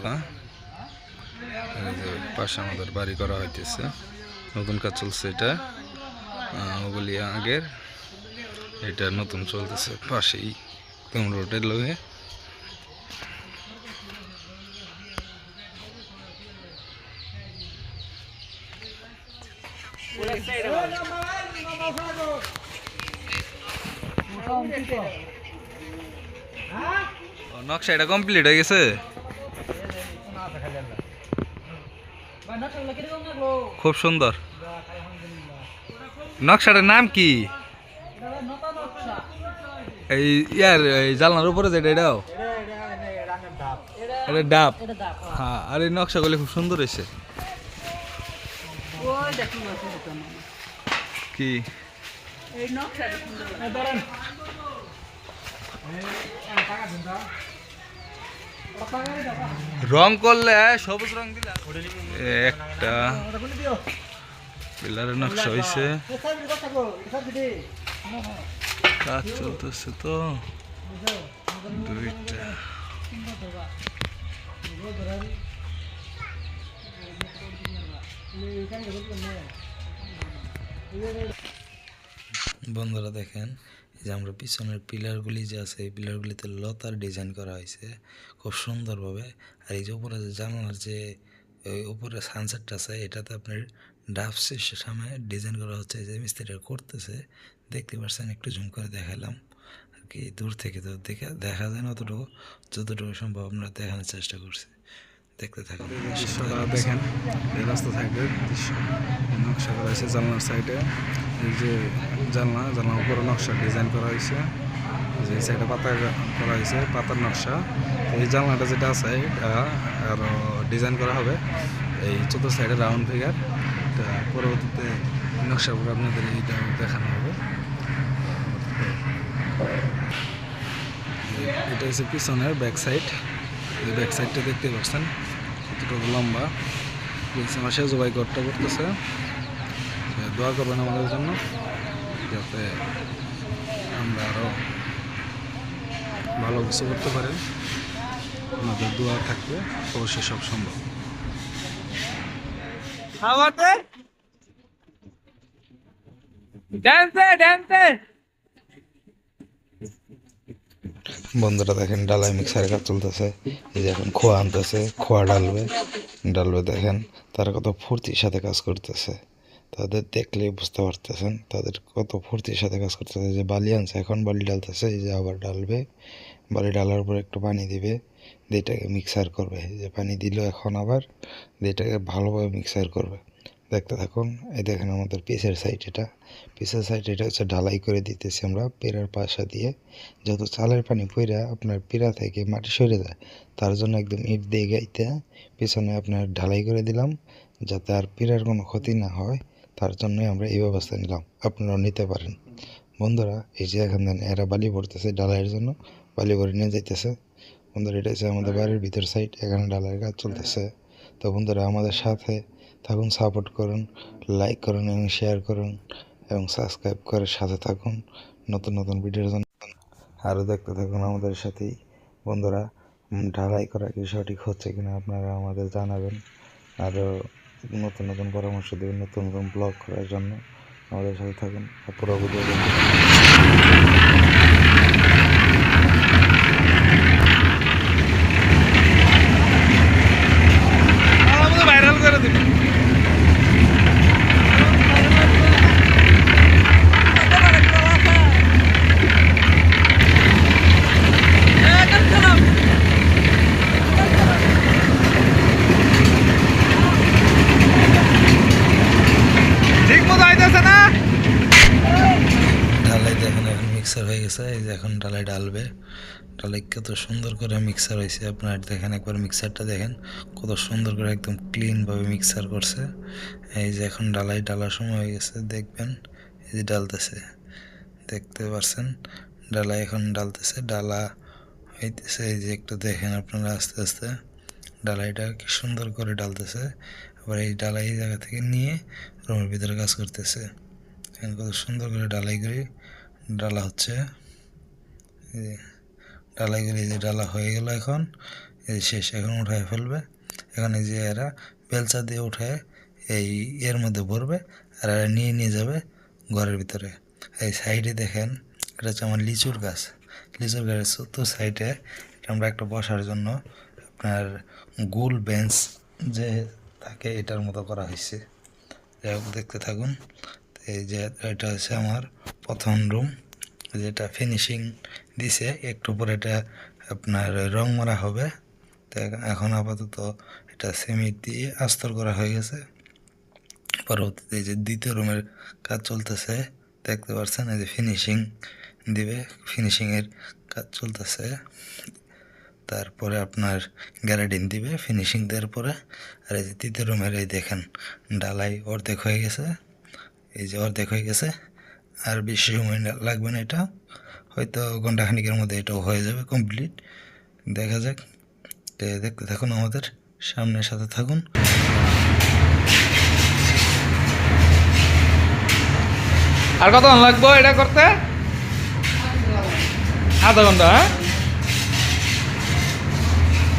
রাস্তা। এই যে পাশে আমাদের বাড়ি করা হইতেছে, নতুন কাজ চলছে। এটা ওগুলি আগের, এটা নতুন চলতেছে পাশেই রোডের লগে। নকশা এটা কমপ্লিট হয়ে গেছে, খুব সুন্দর। নকশাটার নাম কি? এই ইয়ার এই জানলার উপরে যেটা, এটাও এটা ডাব। হ্যাঁ, আর এই নকশাগুলি খুব সুন্দর হয়েছে। কি রং করলে সবুজ রং দিলা, একটা পিলারের নকশা হয়েছে। কাজ চলতেছে তো দুইটা। বন্ধুরা দেখেন, এই যে আমরা পিছনের পিলারগুলি যে আছে, এই পিলারগুলিতে লতার ডিজাইন করা হয়েছে খুব সুন্দরভাবে। আর এই যে উপরে যে জানালার যে উপরে সানসেটটা আছে, এটাতে আপনার ডাবসের সামনে ডিজাইন করা হচ্ছে। যে মিস্ত্রিটা করতেছে দেখতে পাচ্ছেন, একটু জুম করে দেখালাম আর কি। দূর থেকে তো দেখা যায় না, অতটুকু যতটুকু সম্ভব আমরা দেখানোর চেষ্টা করছি। দেখতে থাকুন, দেখেন এই রাস্তা সাইডের দৃশ্য নকশা করা হয়েছে। জানলার সাইডে এই যে জানলার উপরে নকশা ডিজাইন করা হয়েছে। যে সাইডে পাতা করা হয়েছে, পাতার নকশা। এই জানলাটা যেটা আছে এটা আরও ডিজাইন করা হবে। এই চতুর্থ সাইডে রাউন্ড ফিগার, এটা পরবর্তীতে নকশা করে আপনাদের এইটা দেখানো হবে। এটা হচ্ছে পিছনের ব্যাক সাইড। এই ব্যাক সাইডটা দেখতে পাচ্ছেন কতটুকু লম্বা। মাসে জবাই ঘরটা করতেছে, দোয়া করবেন আমাদের জন্য যাতে আমরা আরও ভালো কিছু করতে পারি। আমাদের দোয়া থাকবে, অবশ্যই সব সম্ভব। বন্ধুরা দেখেন, ডালাই মিক্সারের কাজ চলতেছে। এই যে এখন খোয়া আনতেছে, খোয়া ডালবে দেখেন তারা কত ফুর্তির সাথে কাজ করতেছে। তাদের দেখলেই বুঝতে পারতেছেন তাদের কত ফুর্তির সাথে কাজ করতেছে। যে বালি আনছে, এখন বালি ডালতেছে। এই যে আবার ডালবে, বালি ডালার উপর একটু পানি দিবে, এটাকে মিক্সার করবে। যে পানি দিল এখন আবার এটাকে ভালোভাবে মিক্সার করবে। দেখতে থাকুন। এই দেখেন আমাদের পিছের সাইড, এটা হচ্ছে ঢালাই করে দিতেছি আমরা পেরার পাশা দিয়ে। যত চালের পানি পইরা আপনার পেরা থেকে মাটি সরে যায়, তার জন্য একদম ইট দিয়ে গাইতে পিছনে আপনার ঢালাই করে দিলাম, যাতে আর পেরার কোনো ক্ষতি না হয়। তার জন্যই আমরা এই ব্যবস্থা নিলাম, আপনারাও নিতে পারেন। বন্ধুরা এই যে এখন দেন এরা বালি ভরতেছে, ঢালাইয়ের জন্য বালি ভরে নিয়ে যাইতেছে। বন্ধুরা এটা হচ্ছে আমাদের বাড়ির ভিতর সাইড, এখানে ঢালাইয়ের কাজ চলতেছে। তো বন্ধুরা আমাদের সাথে থাকুন, সাপোর্ট করুন, লাইক করুন এবং শেয়ার করুন এবং সাবস্ক্রাইব করে সাথে থাকুন নতুন নতুন ভিডিওর জন্য। আরও দেখতে থাকুন আমাদের সাথেই। বন্ধুরা ঢালাই করা কি সঠিক হচ্ছে কিনা আপনারা আমাদের জানাবেন। আরও নতুন নতুন পরামর্শ দেবেন, নতুন নতুন ব্লগ করার জন্য আমাদের সাথে থাকুন। পুরো ভিডিও ভাইরাল করে দিন। ঢালাই দেখেন এখন মিক্সার হয়ে গেছে। এই যে এখন ঢালাই ডালবে, ঢালাই কত সুন্দর করে মিক্সার হয়েছে। আপনার দেখেন একবার মিক্সারটা দেখেন কত সুন্দর করে একদম ক্লিনভাবে মিক্সার করছে। এই যে এখন ডালার সময় হয়ে গেছে, দেখবেন এই যে ডালতেছে, দেখতে পারছেন ডালাই এখন ডালতেছে, ডালা হইতেছে। এই যে একটু দেখেন আপনারা আস্তে আস্তে ডালাইটা কি সুন্দর করে ডালতেছে। আবার এই ডালাই জায়গা থেকে নিয়ে রুমের ভিতরে কাজ করতেছে। কত সুন্দর করে ডালাই করে ডালা হচ্ছে। ডালাই করে যে ডালা হয়ে গেল, এখন এই শেষ, এখন উঠায় ফেলবে। এখন এই যে এরা বেলচা দিয়ে উঠায় এই এর মধ্যে ভরবে, আর এরা নিয়ে নিয়ে যাবে ঘরের ভিতরে। এই সাইডে দেখেন, এটা হচ্ছে আমার লিচুর গাছ। লিচুর গাছের চতুর সাইডে আমরা একটা বসার জন্য আপনার গোল বেঞ্চ যে থাকে এটার মতো করা হয়েছে। যাই হোক, দেখতে থাকুন। এই যে এটা হচ্ছে আমার প্রথম রুম, যেটা ফিনিশিং দিছে, একটু পরে এটা আপনার রং মারা হবে। তো এখন আপাতত এটা সিমেন্ট দিয়ে আস্তর করা হয়ে গেছে। পরবর্তীতে এই যে দ্বিতীয় রুমের কাজ চলতেছে, দেখতে পাচ্ছেন এই যে ফিনিশিং দিবে, ফিনিশিংয়ের কাজ চলতেছে। তারপরে আপনার গ্যারাডিন দিবে ফিনিশিং দেওয়ার পরে। আর এই যে তৃতীয় রুমের এই দেখেন ডালাই অর্ধেক হয়ে গেছে, এই যে অর্ধেক হয়ে গেছে। আর বেশি সময় লাগবে না, এটা হয়তো ঘন্টাখানিকের মধ্যে এটাও হয়ে যাবে কমপ্লিট। দেখা যাক, দেখতে থাকুন, আমাদের সামনের সাথে থাকুন। আর কতক্ষণ লাগবো এটা করতে? আধা ঘন্টা।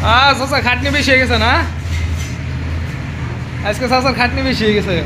হ্যাঁ চাচা, খাটনি বেশি হয়ে গেছে না আজকে? চাচার খাটনি বেশি হয়ে গেছে।